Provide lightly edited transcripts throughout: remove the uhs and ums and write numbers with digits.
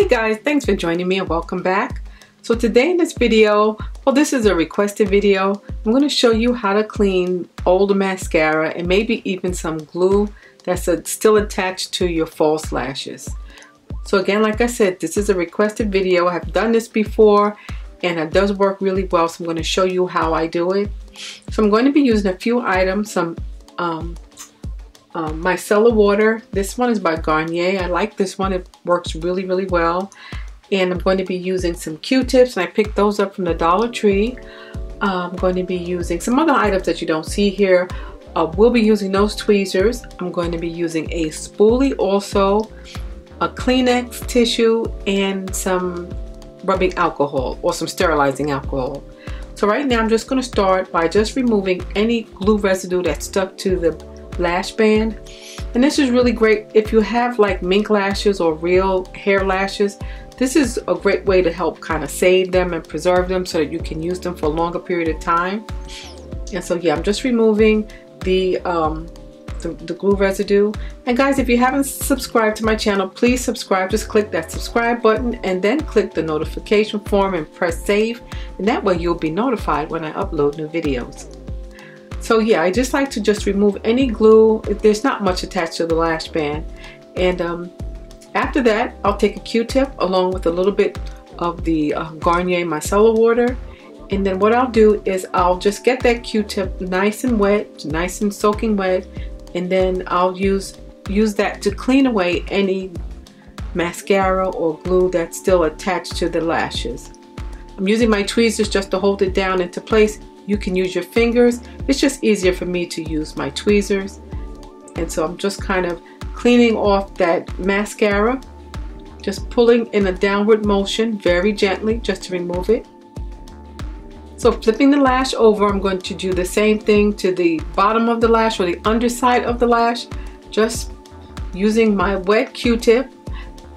Hey guys, thanks for joining me and welcome back. So today in this video, well, this is a requested video. I'm going to show you how to clean old mascara and maybe even some glue that's still attached to your false lashes. So again, like I said, this is a requested video. I have done this before and it does work really well, so I'm going to show you how I do it. So I'm going to be using a few items, some micellar water. This one is by Garnier. I like this one. It works really, really well. And I'm going to be using some Q-tips, and I picked those up from the Dollar Tree. I'm going to be using some other items that you don't see here. We'll be using those tweezers. I'm going to be using a spoolie also, a Kleenex tissue, and some rubbing alcohol or some sterilizing alcohol. So right now I'm just going to start by just removing any glue residue that's stuck to the lash band. And this is really great if you have like mink lashes or real hair lashes. This is a great way to help kind of save them and preserve them so that you can use them for a longer period of time. And so yeah, I'm just removing the glue residue. And guys, if you haven't subscribed to my channel, please subscribe. Just click that subscribe button and then click the notification form and press save, and that way you'll be notified when I upload new videos. So yeah, I just like to just remove any glue. There's not much attached to the lash band. And after that, I'll take a Q-tip along with a little bit of the Garnier micellar water. And then what I'll do is I'll just get that Q-tip nice and wet, nice and soaking wet. And then I'll use that to clean away any mascara or glue that's still attached to the lashes. I'm using my tweezers just to hold it down into place. You can use your fingers. It's just easier for me to use my tweezers. And so I'm just kind of cleaning off that mascara, just pulling in a downward motion very gently just to remove it. So flipping the lash over, I'm going to do the same thing to the bottom of the lash or the underside of the lash, just using my wet Q-tip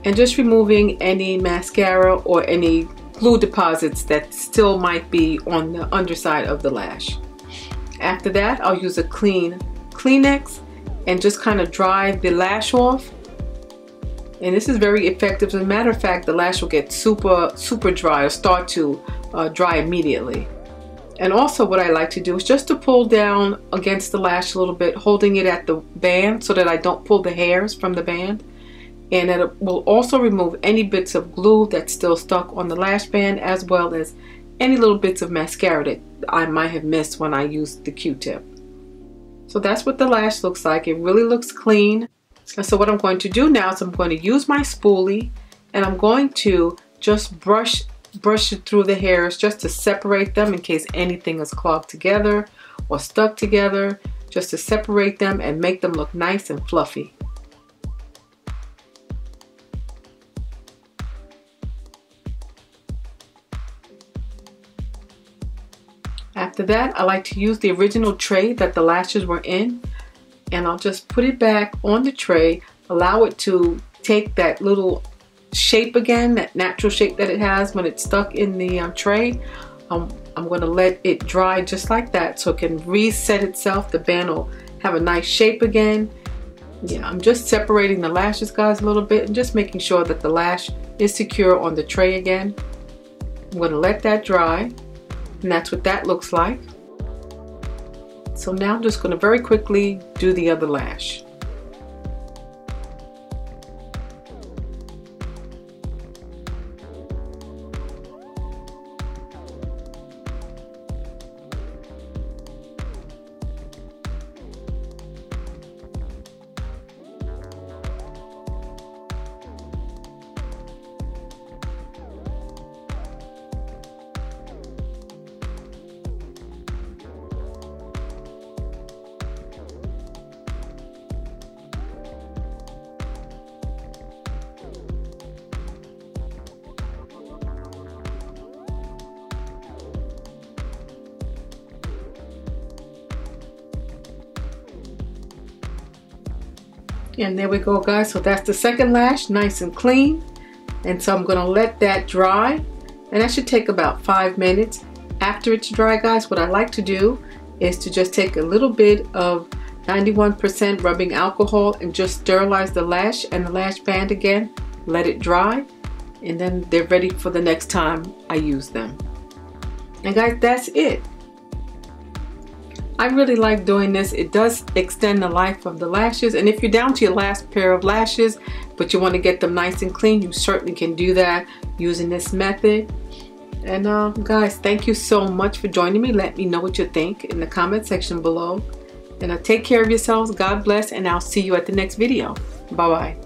and just removing any mascara or any glue deposits that still might be on the underside of the lash. After that, I'll use a clean Kleenex and just kind of dry the lash off. And this is very effective. As a matter of fact, the lash will get super dry or start to dry immediately. And also what I like to do is just to pull down against the lash a little bit, holding it at the band so that I don't pull the hairs from the band. And it will also remove any bits of glue that's still stuck on the lash band, as well as any little bits of mascara that I might have missed when I used the Q-tip. So that's what the lash looks like. It really looks clean. And so what I'm going to do now is I'm going to use my spoolie and I'm going to just brush it through the hairs just to separate them in case anything is clogged together or stuck together, just to separate them and make them look nice and fluffy. After that, I like to use the original tray that the lashes were in, and I'll just put it back on the tray, allow it to take that little shape again, that natural shape that it has when it's stuck in the tray. I'm going to let it dry just like that so it can reset itself. The band will have a nice shape again. Yeah, I'm just separating the lashes, guys, a little bit and just making sure that the lash is secure on the tray again. I'm going to let that dry. And that's what that looks like. So now I'm just going to very quickly do the other lash. And there we go, guys. So that's the second lash, nice and clean. And so I'm going to let that dry, and that should take about 5 minutes. After it's dry, guys, what I like to do is to just take a little bit of 91% rubbing alcohol and just sterilize the lash and the lash band again. Let it dry, and then they're ready for the next time I use them. And guys, that's it. I really like doing this. It does extend the life of the lashes, and if you're down to your last pair of lashes but you want to get them nice and clean, you certainly can do that using this method. And guys, thank you so much for joining me. Let me know what you think in the comment section below. And take care of yourselves. God bless, and I'll see you at the next video. Bye bye.